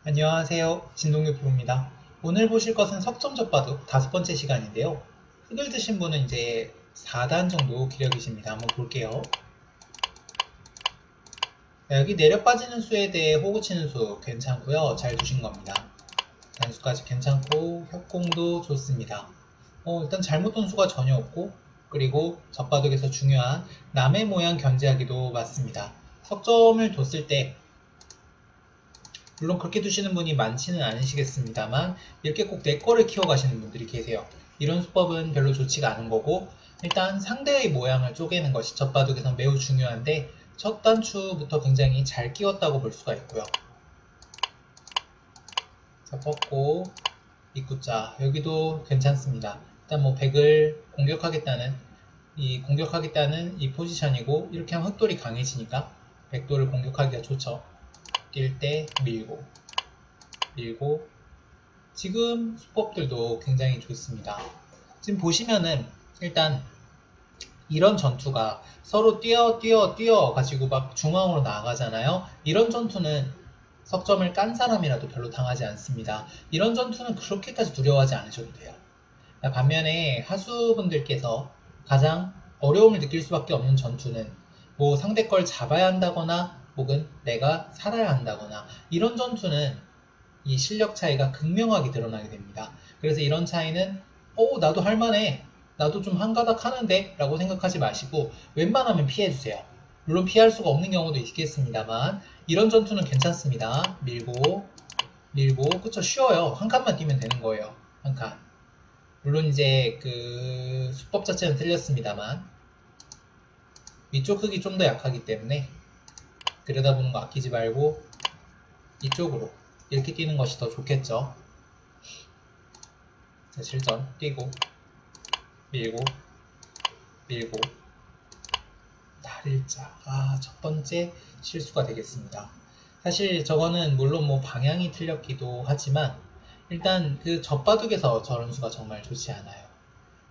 안녕하세요. 진동규 프로입니다. 오늘 보실 것은 석점 젖바둑 5번째 시간인데요. 흙을 드신 분은 이제 4단 정도 기력이십니다. 한번 볼게요. 여기 내려 빠지는 수에 대해 호구 치는 수 괜찮고요. 잘 두신 겁니다. 단수까지 괜찮고 협공도 좋습니다. 일단 잘못 둔 수가 전혀 없고, 그리고 젖바둑에서 중요한 남의 모양 견제하기도 맞습니다. 석점을 뒀을 때 물론 그렇게 두시는 분이 많지는 않으시겠습니다만 이렇게 꼭 내 거를 키워가시는 분들이 계세요. 이런 수법은 별로 좋지가 않은 거고, 일단 상대의 모양을 쪼개는 것이 젖바둑에서 매우 중요한데 첫 단추부터 굉장히 잘 끼웠다고 볼 수가 있고요. 자, 뻗고 입구자 여기도 괜찮습니다. 일단 뭐 백을 공격하겠다는 이 포지션이고, 이렇게 하면 흑돌이 강해지니까 백돌을 공격하기가 좋죠. 뛸 때 밀고 지금 수법들도 굉장히 좋습니다. 지금 보시면은 일단 이런 전투가 서로 뛰어 가지고 막 중앙으로 나가잖아요. 이런 전투는 석점을 깐 사람이라도 별로 당하지 않습니다. 이런 전투는 그렇게까지 두려워하지 않으셔도 돼요. 반면에 하수분들께서 가장 어려움을 느낄 수밖에 없는 전투는 뭐 상대 걸 잡아야 한다거나 혹은 내가 살아야 한다거나, 이런 전투는 이 실력 차이가 극명하게 드러나게 됩니다. 그래서 이런 차이는 나도 할만해, 나도 좀 한가닥 하는데 라고 생각하지 마시고 웬만하면 피해주세요. 물론 피할 수가 없는 경우도 있겠습니다만 이런 전투는 괜찮습니다. 밀고 그쵸, 쉬워요. 한 칸만 뛰면 되는 거예요. 한 칸. 물론 이제 그 수법 자체는 틀렸습니다만 위쪽 흙이 좀 더 약하기 때문에 들여다보는 거 아끼지 말고 이쪽으로 이렇게 뛰는 것이 더 좋겠죠. 자, 실전 뛰고 밀고 날일자. 첫 번째 실수가 되겠습니다. 사실 저거는 물론 뭐 방향이 틀렸기도 하지만 일단 그 젖바둑에서 저런 수가 정말 좋지 않아요.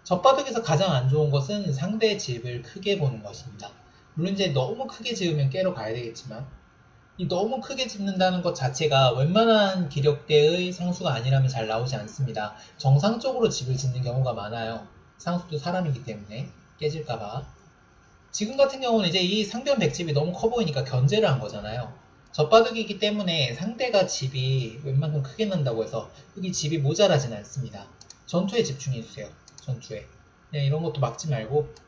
젖바둑에서 가장 안 좋은 것은 상대의 집을 크게 보는 것입니다. 물론 이제 너무 크게 지으면 깨러 가야 되겠지만 이 너무 크게 짓는다는 것 자체가 웬만한 기력대의 상수가 아니라면 잘 나오지 않습니다. 정상적으로 집을 짓는 경우가 많아요. 상수도 사람이기 때문에 깨질까봐. 지금 같은 경우는 이제 이 상변 백집이 너무 커 보이니까 견제를 한 거잖아요. 젖바둑이기 때문에 상대가 집이 웬만큼 크게 난다고 해서 여기 집이 모자라진 않습니다. 전투에 집중해주세요. 전투에. 그냥 이런 것도 막지 말고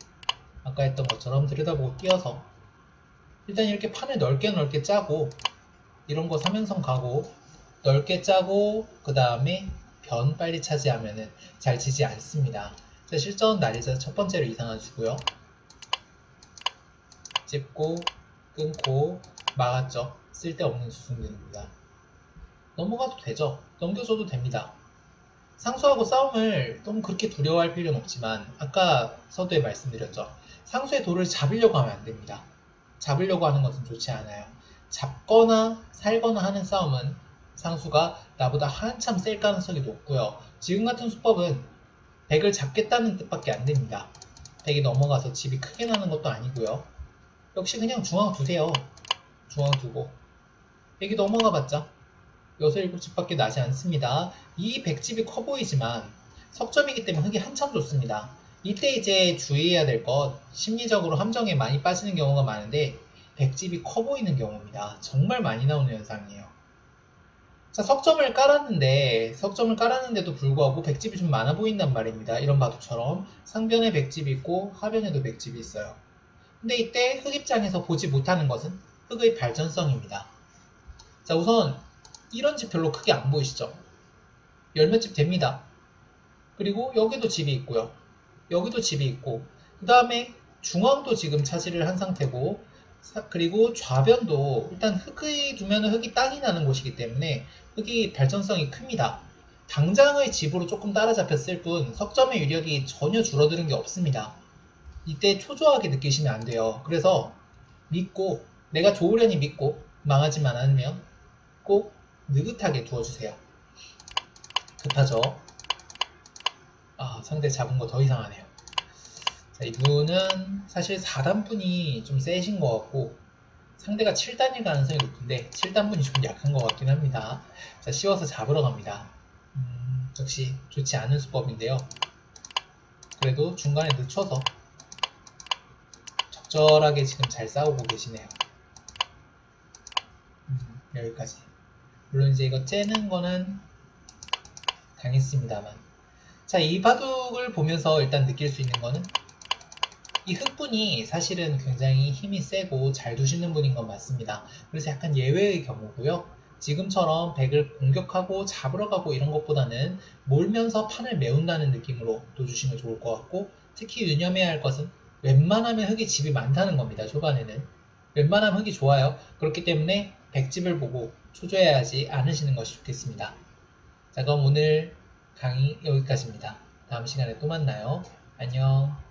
아까 했던 것처럼 들여다보고 뛰어서 일단 이렇게 판을 넓게 짜고, 이런 거 3연성 가고 넓게 짜고 그 다음에 변 빨리 차지하면은 잘 지지 않습니다. 자, 실전 날이자 첫 번째로 이상한 수고요. 찝고 끊고 막았죠. 쓸데없는 수순들입니다. 넘어가도 되죠. 넘겨줘도 됩니다. 상수하고 싸움을 너무 그렇게 두려워할 필요는 없지만 아까 서두에 말씀드렸죠. 상수의 돌을 잡으려고 하면 안 됩니다. 잡으려고 하는 것은 좋지 않아요. 잡거나 살거나 하는 싸움은 상수가 나보다 한참 셀 가능성이 높고요. 지금 같은 수법은 백을 잡겠다는 뜻밖에 안 됩니다. 백이 넘어가서 집이 크게 나는 것도 아니고요. 역시 그냥 중앙 두세요. 중앙 두고 백이 넘어가 봤자 6, 7집밖에 나지 않습니다. 이 백집이 커 보이지만 석점이기 때문에 흙이 한참 좋습니다. 이때 이제 주의해야 될 것, 심리적으로 함정에 많이 빠지는 경우가 많은데 백집이 커 보이는 경우입니다. 정말 많이 나오는 현상이에요. 자, 석점을 깔았는데도 불구하고 백집이 좀 많아 보인단 말입니다. 이런 바둑처럼 상변에 백집이 있고 하변에도 백집이 있어요. 근데 이때 흙 입장에서 보지 못하는 것은 흙의 발전성입니다. 자, 우선 이런 집 별로 크게 안 보이시죠? 열몇 집 됩니다. 그리고 여기도 집이 있고요. 여기도 집이 있고, 그 다음에 중앙도 지금 차지를 한 상태고, 그리고 좌변도 일단 흙이 두면 흙이 땅이 나는 곳이기 때문에 흙이 발전성이 큽니다. 당장의 집으로 조금 따라잡혔을 뿐 석점의 위력이 전혀 줄어드는 게 없습니다. 이때 초조하게 느끼시면 안 돼요. 그래서 믿고, 내가 좋으려니 믿고 망하지만 않으면 꼭 느긋하게 두어주세요. 급하죠? 상대 잡은 거 더 이상하네요. 자, 이분은 사실 4단분이 좀 세신 것 같고 상대가 7단일 가능성이 높은데 7단분이 좀 약한 것 같긴 합니다. 자, 씌워서 잡으러 갑니다. 역시 좋지 않은 수법인데요. 그래도 중간에 늦춰서 적절하게 지금 잘 싸우고 계시네요. 여기까지. 물론 이제 이거 째는 거는 당했습니다만. 자, 이 바둑을 보면서 일단 느낄 수 있는 거는 이 흑분이 사실은 굉장히 힘이 세고 잘 두시는 분인 건 맞습니다. 그래서 약간 예외의 경우고요. 지금처럼 백을 공격하고 잡으러 가고 이런 것보다는 몰면서 판을 메운다는 느낌으로 둬주시면 좋을 것 같고, 특히 유념해야 할 것은 웬만하면 흑이 집이 많다는 겁니다. 초반에는 웬만하면 흑이 좋아요. 그렇기 때문에 백집을 보고 초조해하지 않으시는 것이 좋겠습니다. 자, 그럼 오늘 강의 여기까지입니다. 다음 시간에 또 만나요. 안녕.